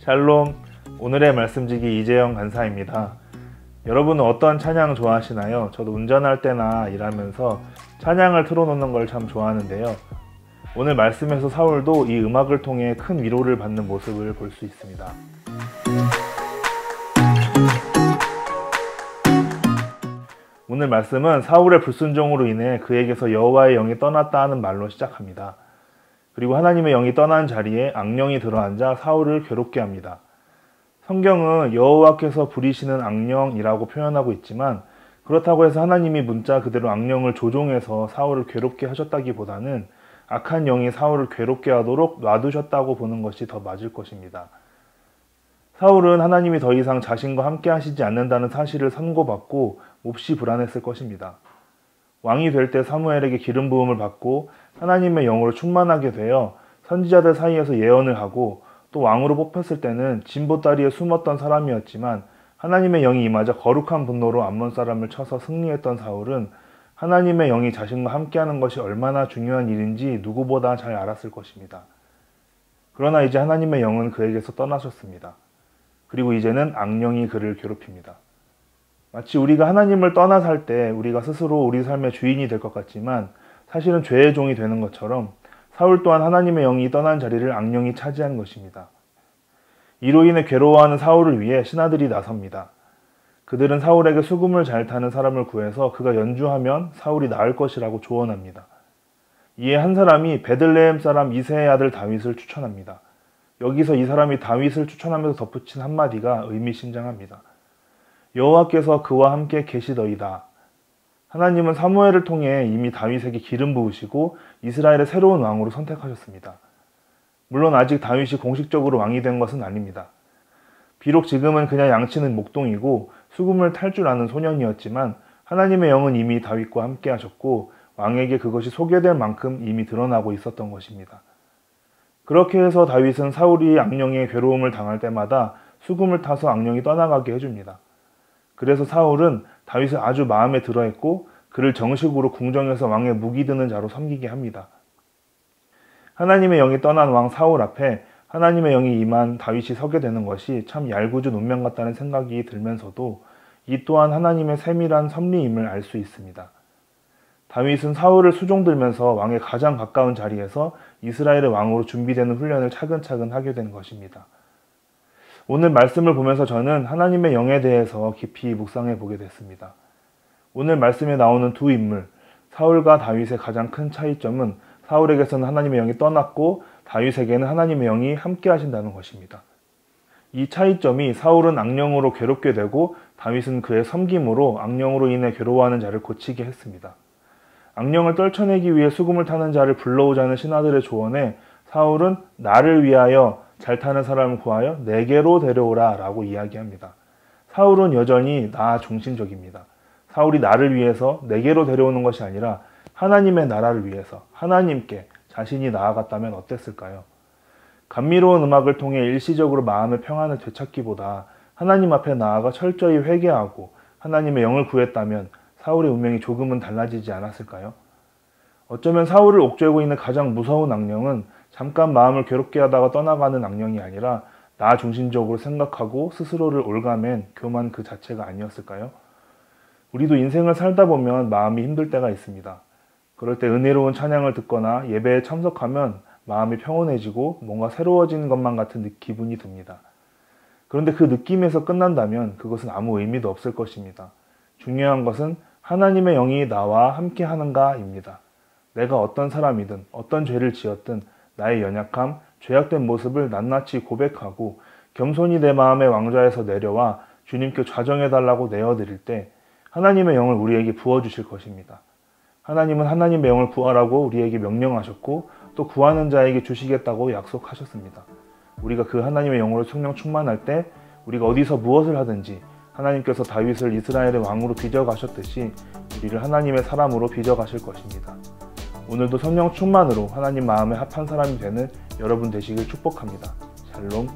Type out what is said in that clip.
샬롬, 오늘의 말씀지기 이재영 간사입니다. 여러분은 어떤 찬양 좋아하시나요? 저도 운전할 때나 일하면서 찬양을 틀어놓는 걸 참 좋아하는데요. 오늘 말씀에서 사울도 이 음악을 통해 큰 위로를 받는 모습을 볼 수 있습니다. 오늘 말씀은 사울의 불순종으로 인해 그에게서 여호와의 영이 떠났다 하는 말로 시작합니다. 그리고 하나님의 영이 떠난 자리에 악령이 들어앉아 사울을 괴롭게 합니다. 성경은 여호와께서 부리시는 악령이라고 표현하고 있지만 그렇다고 해서 하나님이 문자 그대로 악령을 조종해서 사울을 괴롭게 하셨다기보다는 악한 영이 사울을 괴롭게 하도록 놔두셨다고 보는 것이 더 맞을 것입니다. 사울은 하나님이 더 이상 자신과 함께 하시지 않는다는 사실을 선고받고 몹시 불안했을 것입니다. 왕이 될 때 사무엘에게 기름 부음을 받고 하나님의 영으로 충만하게 되어 선지자들 사이에서 예언을 하고 또 왕으로 뽑혔을 때는 진보다리에 숨었던 사람이었지만 하나님의 영이 임하자 거룩한 분노로 암몬 사람을 쳐서 승리했던 사울은 하나님의 영이 자신과 함께하는 것이 얼마나 중요한 일인지 누구보다 잘 알았을 것입니다. 그러나 이제 하나님의 영은 그에게서 떠나셨습니다. 그리고 이제는 악령이 그를 괴롭힙니다. 마치 우리가 하나님을 떠나 살 때 우리가 스스로 우리 삶의 주인이 될 것 같지만 사실은 죄의 종이 되는 것처럼 사울 또한 하나님의 영이 떠난 자리를 악령이 차지한 것입니다. 이로 인해 괴로워하는 사울을 위해 신하들이 나섭니다. 그들은 사울에게 수금을 잘 타는 사람을 구해서 그가 연주하면 사울이 나을 것이라고 조언합니다. 이에 한 사람이 베들레헴 사람 이새의 아들 다윗을 추천합니다. 여기서 이 사람이 다윗을 추천하면서 덧붙인 한마디가 의미심장합니다. 여호와께서 그와 함께 계시더이다. 하나님은 사무엘을 통해 이미 다윗에게 기름 부으시고 이스라엘의 새로운 왕으로 선택하셨습니다. 물론 아직 다윗이 공식적으로 왕이 된 것은 아닙니다. 비록 지금은 그냥 양치는 목동이고 수금을 탈 줄 아는 소년이었지만 하나님의 영은 이미 다윗과 함께 하셨고 왕에게 그것이 소개될 만큼 이미 드러나고 있었던 것입니다. 그렇게 해서 다윗은 사울이 악령의 괴로움을 당할 때마다 수금을 타서 악령이 떠나가게 해줍니다. 그래서 사울은 다윗을 아주 마음에 들어했고 그를 정식으로 궁정에서 왕의 무기 드는 자로 섬기게 합니다. 하나님의 영이 떠난 왕 사울 앞에 하나님의 영이 임한 다윗이 서게 되는 것이 참 얄궂은 운명 같다는 생각이 들면서도 이 또한 하나님의 세밀한 섭리임을 알 수 있습니다. 다윗은 사울을 수종들면서 왕에 가장 가까운 자리에서 이스라엘의 왕으로 준비되는 훈련을 차근차근 하게 된 것입니다. 오늘 말씀을 보면서 저는 하나님의 영에 대해서 깊이 묵상해 보게 됐습니다. 오늘 말씀에 나오는 두 인물, 사울과 다윗의 가장 큰 차이점은 사울에게서는 하나님의 영이 떠났고 다윗에게는 하나님의 영이 함께 하신다는 것입니다. 이 차이점이 사울은 악령으로 괴롭게 되고 다윗은 그의 섬김으로 악령으로 인해 괴로워하는 자를 고치게 했습니다. 악령을 떨쳐내기 위해 수금을 타는 자를 불러오자는 신하들의 조언에 사울은 나를 위하여 잘 타는 사람을 구하여 내게로 데려오라 라고 이야기합니다. 사울은 여전히 나 중심적입니다. 사울이 나를 위해서 내게로 데려오는 것이 아니라 하나님의 나라를 위해서 하나님께 자신이 나아갔다면 어땠을까요? 감미로운 음악을 통해 일시적으로 마음의 평안을 되찾기보다 하나님 앞에 나아가 철저히 회개하고 하나님의 영을 구했다면 사울의 운명이 조금은 달라지지 않았을까요? 어쩌면 사울을 옥죄고 있는 가장 무서운 악령은 잠깐 마음을 괴롭게 하다가 떠나가는 악령이 아니라 나 중심적으로 생각하고 스스로를 올가맨 교만 그 자체가 아니었을까요? 우리도 인생을 살다 보면 마음이 힘들 때가 있습니다. 그럴 때 은혜로운 찬양을 듣거나 예배에 참석하면 마음이 평온해지고 뭔가 새로워진 것만 같은 기분이 듭니다. 그런데 그 느낌에서 끝난다면 그것은 아무 의미도 없을 것입니다. 중요한 것은 하나님의 영이 나와 함께 하는가입니다. 내가 어떤 사람이든 어떤 죄를 지었든 나의 연약함, 죄악된 모습을 낱낱이 고백하고 겸손히 내 마음의 왕좌에서 내려와 주님께 좌정해달라고 내어드릴 때 하나님의 영을 우리에게 부어주실 것입니다. 하나님은 하나님의 영을 구하라고 우리에게 명령하셨고 또 구하는 자에게 주시겠다고 약속하셨습니다. 우리가 그 하나님의 영으로 성령 충만할 때 우리가 어디서 무엇을 하든지 하나님께서 다윗을 이스라엘의 왕으로 빚어가셨듯이 우리를 하나님의 사람으로 빚어가실 것입니다. 오늘도 성령 충만으로 하나님 마음에 합한 사람이 되는 여러분 되시길 축복합니다. 샬롬.